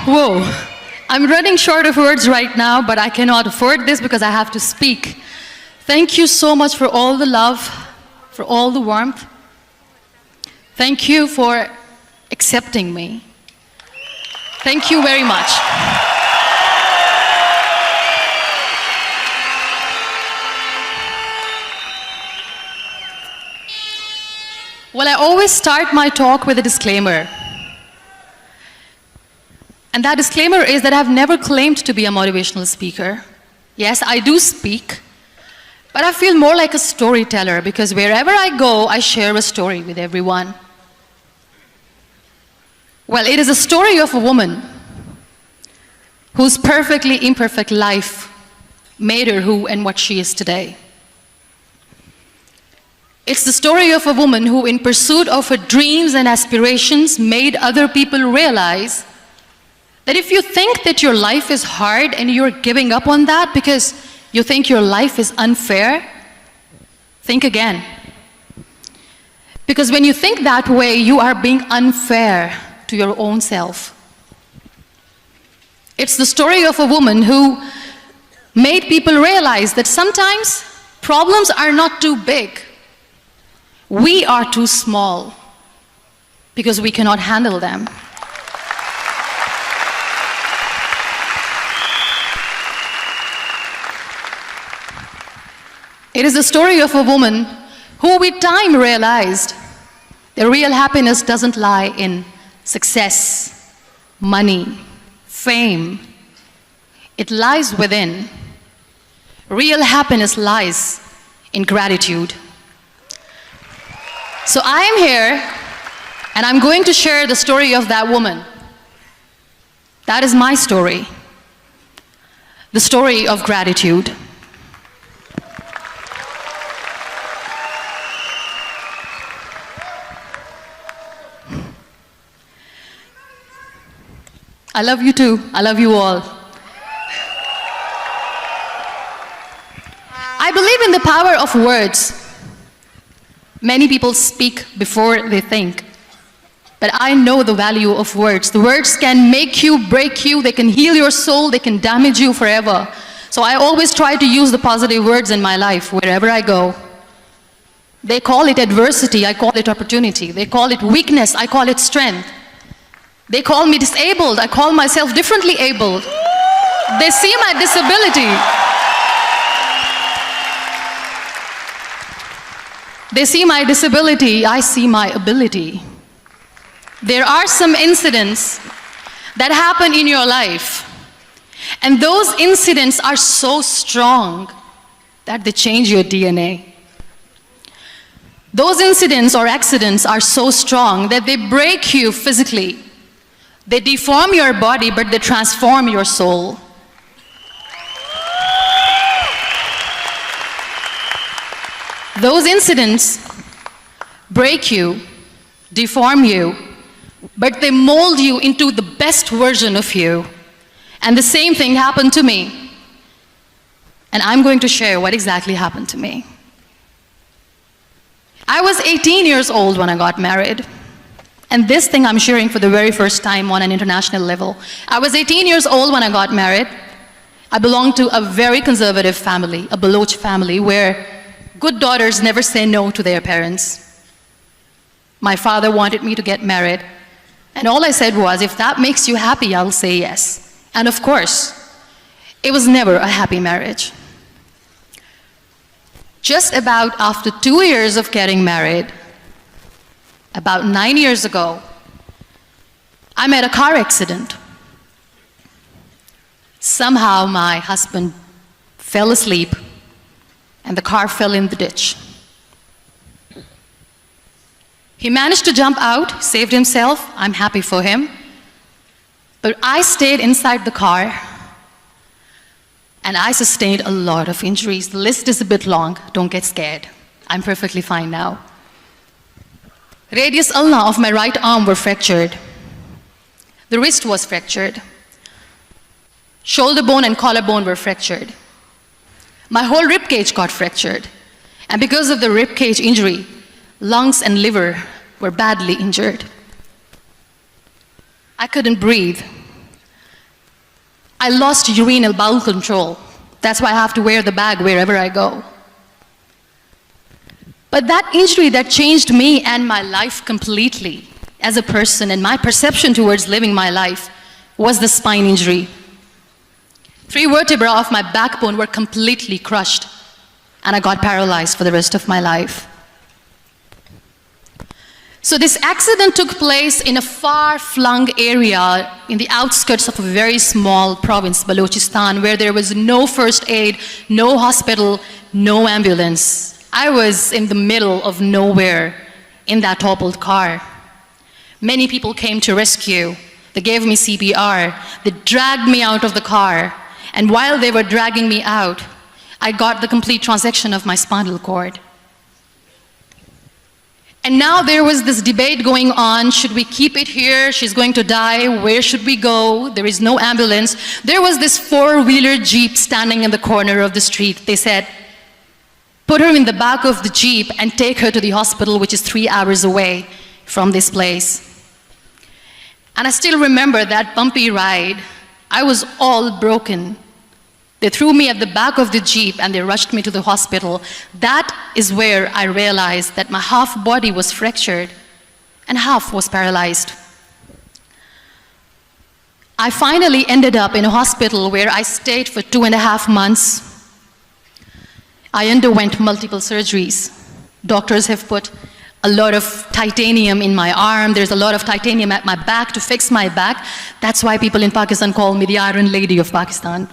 Whoa. I'm running short of words right now, but I cannot afford this because I have to speak. Thank you so much for all the love, for all the warmth. Thank you for accepting me. Thank you very much. Well, I always start my talk with a disclaimer. And that disclaimer is that I've never claimed to be a motivational speaker. Yes, I do speak, but I feel more like a storyteller because wherever I go, I share a story with everyone. Well, it is a story of a woman whose perfectly imperfect life made her who and what she is today. It's the story of a woman who, in pursuit of her dreams and aspirations, made other people realize that if you think that your life is hard and you're giving up on that because you think your life is unfair, think again. Because when you think that way, you are being unfair to your own self. It's the story of a woman who made people realize that sometimes problems are not too big. We are too small because we cannot handle them. It is the story of a woman who with time realized that real happiness doesn't lie in success, money, fame. It lies within. Real happiness lies in gratitude. So I am here and I'm going to share the story of that woman. That is my story. The story of gratitude. I love you too. I love you all. I believe in the power of words. Many people speak before they think. But I know the value of words. The words can make you, break you, they can heal your soul, they can damage you forever. So I always try to use the positive words in my life wherever I go. They call it adversity, I call it opportunity. They call it weakness, I call it strength. They call me disabled, I call myself differently abled. They see my disability. They see my disability, I see my ability. There are some incidents that happen in your life, and those incidents are so strong that they change your DNA. Those incidents or accidents are so strong that they break you physically. They deform your body, but they transform your soul. Those incidents break you, deform you, but they mold you into the best version of you. And the same thing happened to me. And I'm going to share what exactly happened to me. I was 18 years old when I got married. And this thing I'm sharing for the very first time on an international level. I was 18 years old when I got married. I belonged to a very conservative family, a Baloch family, where good daughters never say no to their parents. My father wanted me to get married, and all I said was, if that makes you happy, I'll say yes. And of course, it was never a happy marriage. Just about after 2 years of getting married, about 9 years ago, I met a car accident. Somehow my husband fell asleep and the car fell in the ditch. He managed to jump out, saved himself. I'm happy for him. But I stayed inside the car and I sustained a lot of injuries. The list is a bit long. Don't get scared. I'm perfectly fine now. Radius ulna of my right arm were fractured. The wrist was fractured. Shoulder bone and collarbone were fractured. My whole rib cage got fractured. And because of the rib cage injury, lungs and liver were badly injured. I couldn't breathe. I lost urinary bowel control. That's why I have to wear the bag wherever I go. But that injury that changed me and my life completely as a person and my perception towards living my life was the spine injury. 3 vertebrae of my backbone were completely crushed, and I got paralyzed for the rest of my life. So this accident took place in a far-flung area in the outskirts of a very small province, Balochistan, where there was no first aid, no hospital, no ambulance. I was in the middle of nowhere in that toppled car. Many people came to rescue. They gave me CPR. They dragged me out of the car. And while they were dragging me out, I got the complete transection of my spinal cord. And now there was this debate going on, should we keep it here? She's going to die, where should we go? There is no ambulance. There was this 4-wheeler Jeep standing in the corner of the street. They said, put her in the back of the Jeep and take her to the hospital, which is 3 hours away from this place. And I still remember that bumpy ride. I was all broken. They threw me at the back of the Jeep and they rushed me to the hospital. That is where I realized that my half body was fractured and half was paralyzed. I finally ended up in a hospital where I stayed for 2.5 months. I underwent multiple surgeries. Doctors have put a lot of titanium in my arm. There's a lot of titanium at my back to fix my back. That's why people in Pakistan call me the Iron Lady of Pakistan.